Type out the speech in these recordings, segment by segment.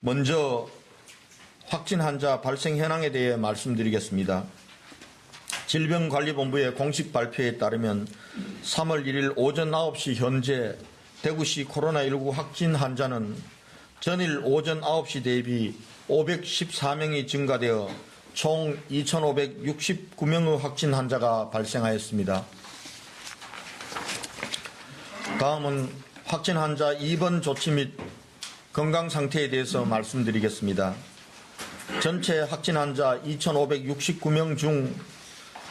먼저 확진 환자 발생 현황에 대해 말씀드리겠습니다. 질병관리본부의 공식 발표에 따르면 3월 1일 오전 9시 현재 대구시 코로나19 확진 환자는 전일 오전 9시 대비 514명이 증가되어 총 2,569명의 확진 환자가 발생하였습니다. 다음은 확진 환자 입원 조치 및 건강 상태에 대해서 말씀드리겠습니다. 전체 확진 환자 2,569명 중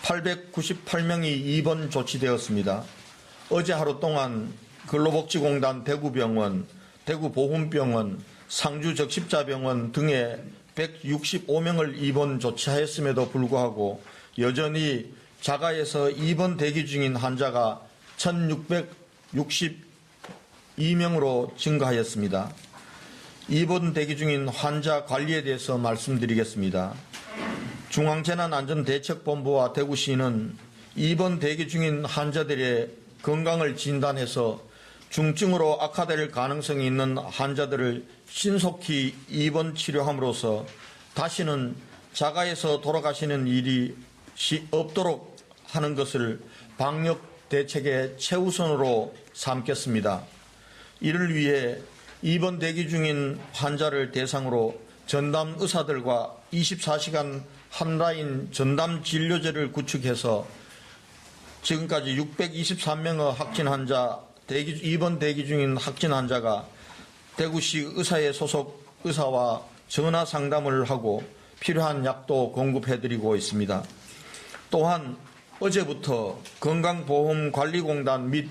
898명이 입원 조치되었습니다. 어제 하루 동안 근로복지공단 대구병원, 대구보훈병원, 상주적십자병원 등에 165명을 입원 조치하였음에도 불구하고 여전히 자가에서 입원 대기 중인 환자가 1,662명으로 증가하였습니다. 입원 대기 중인 환자 관리에 대해서 말씀드리겠습니다. 중앙재난안전대책본부와 대구시는 입원 대기 중인 환자들의 건강을 진단해서 중증으로 악화될 가능성이 있는 환자들을 신속히 입원 치료함으로써 다시는 자가에서 돌아가시는 일이 없도록 하는 것을 방역 대책의 최우선으로 삼겠습니다. 이를 위해 입원 대기 중인 환자를 대상으로 전담 의사들과 24시간 한라인 전담 진료제를 구축해서 지금까지 623명의 확진 환자, 입원 대기 중인 확진 환자가 대구시 의사회 소속 의사와 전화 상담을 하고 필요한 약도 공급해드리고 있습니다. 또한 어제부터 건강보험관리공단 및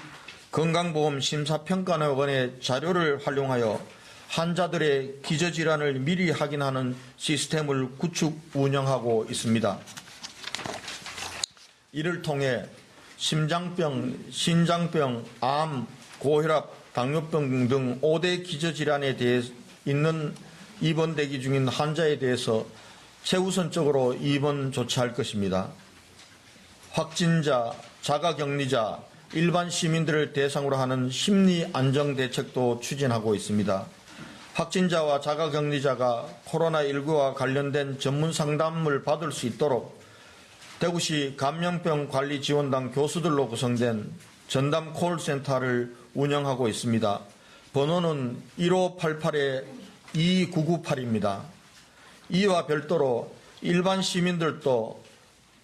건강보험심사평가원의 자료를 활용하여 환자들의 기저질환을 미리 확인하는 시스템을 구축 운영하고 있습니다. 이를 통해 심장병, 신장병, 암, 고혈압, 당뇨병 등 5대 기저질환에 대해 있는 입원 대기 중인 환자에 대해서 최우선적으로 입원 조치할 것입니다. 확진자, 자가격리자, 일반 시민들을 대상으로 하는 심리 안정 대책도 추진하고 있습니다. 확진자와 자가격리자가 코로나19와 관련된 전문 상담을 받을 수 있도록 대구시 감염병 관리 지원단 교수들로 구성된 전담 콜센터를 운영하고 있습니다. 번호는 1588-2998입니다. 이와 별도로 일반 시민들도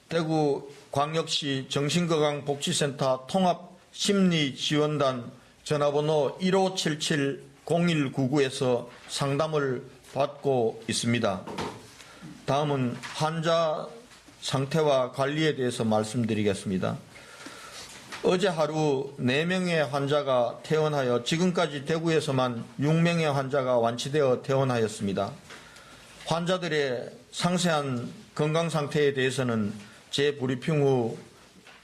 대구 광역시 정신건강복지센터 통합심리지원단 전화번호 1577-0199에서 상담을 받고 있습니다. 다음은 환자 상태와 관리에 대해서 말씀드리겠습니다. 어제 하루 4명의 환자가 퇴원하여 지금까지 대구에서만 6명의 환자가 완치되어 퇴원하였습니다. 환자들의 상세한 건강 상태에 대해서는 재브리핑 후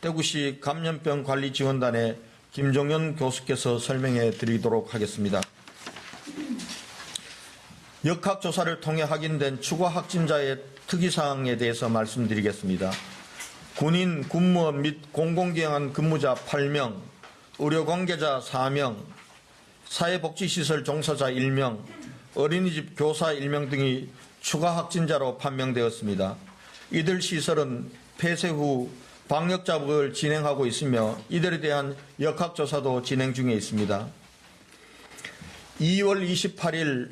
대구시 감염병관리지원단의 김종현 교수께서 설명해 드리도록 하겠습니다. 역학조사를 통해 확인된 추가 확진자의 특이사항에 대해서 말씀드리겠습니다. 군인, 군무원 및 공공기관 근무자 8명, 의료관계자 4명, 사회복지시설 종사자 1명, 어린이집 교사 1명 등이 추가 확진자로 판명되었습니다. 이들 시설은 폐쇄 후 방역작업을 진행하고 있으며 이들에 대한 역학조사도 진행 중에 있습니다. 2월 28일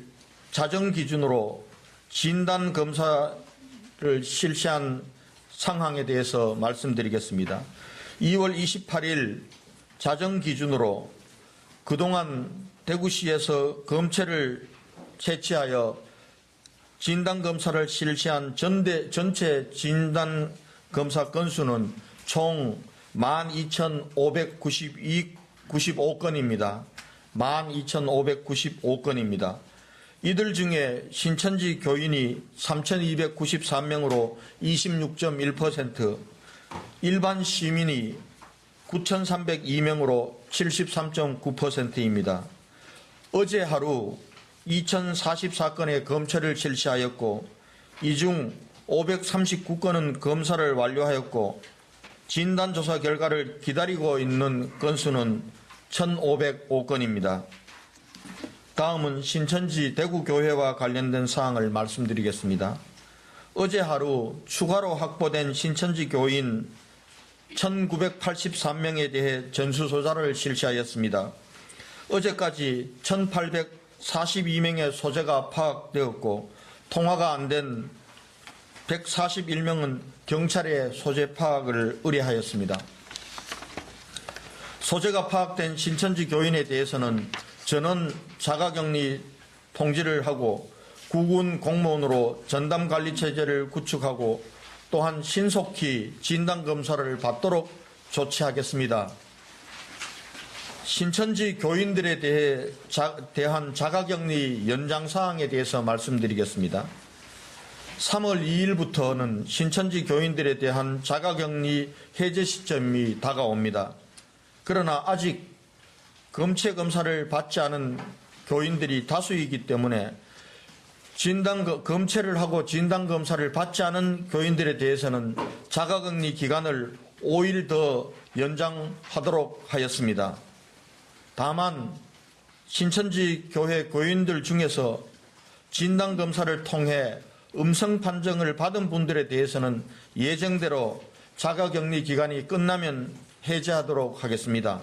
자정 기준으로 진단검사를 실시한 상황에 대해서 말씀드리겠습니다. 2월 28일 자정 기준으로 그동안 대구시에서 검체를 채취하여 진단검사를 실시한 전체 진단검사 건수는 총 12,595건입니다. 12,595건입니다. 이들 중에 신천지 교인이 3,293명으로 26.1%, 일반 시민이 9,302명으로 73.9%입니다. 어제 하루 2,044건의 검체를 실시하였고 이 중 539건은 검사를 완료하였고 진단조사 결과를 기다리고 있는 건수는 1,505건입니다. 다음은 신천지 대구교회와 관련된 사항을 말씀드리겠습니다. 어제 하루 추가로 확보된 신천지 교인 1983명에 대해 전수조사를 실시하였습니다. 어제까지 1842명의 소재가 파악되었고 통화가 안 된 141명은 경찰에 소재 파악을 의뢰하였습니다. 소재가 파악된 신천지 교인에 대해서는 전원 자가격리 통지를 하고 구군 공무원으로 전담관리체제를 구축하고 또한 신속히 진단검사를 받도록 조치하겠습니다. 신천지 교인들에 대한 자가격리 연장 사항에 대해서 말씀드리겠습니다. 3월 2일부터는 신천지 교인들에 대한 자가격리 해제 시점이 다가옵니다. 그러나 아직 검체 검사를 받지 않은 교인들이 다수이기 때문에 검체를 하고 진단검사를 받지 않은 교인들에 대해서는 자가격리 기간을 5일 더 연장하도록 하였습니다. 다만 신천지 교회 교인들 중에서 진단검사를 통해 음성 판정을 받은 분들에 대해서는 예정대로 자가격리 기간이 끝나면 해제하도록 하겠습니다.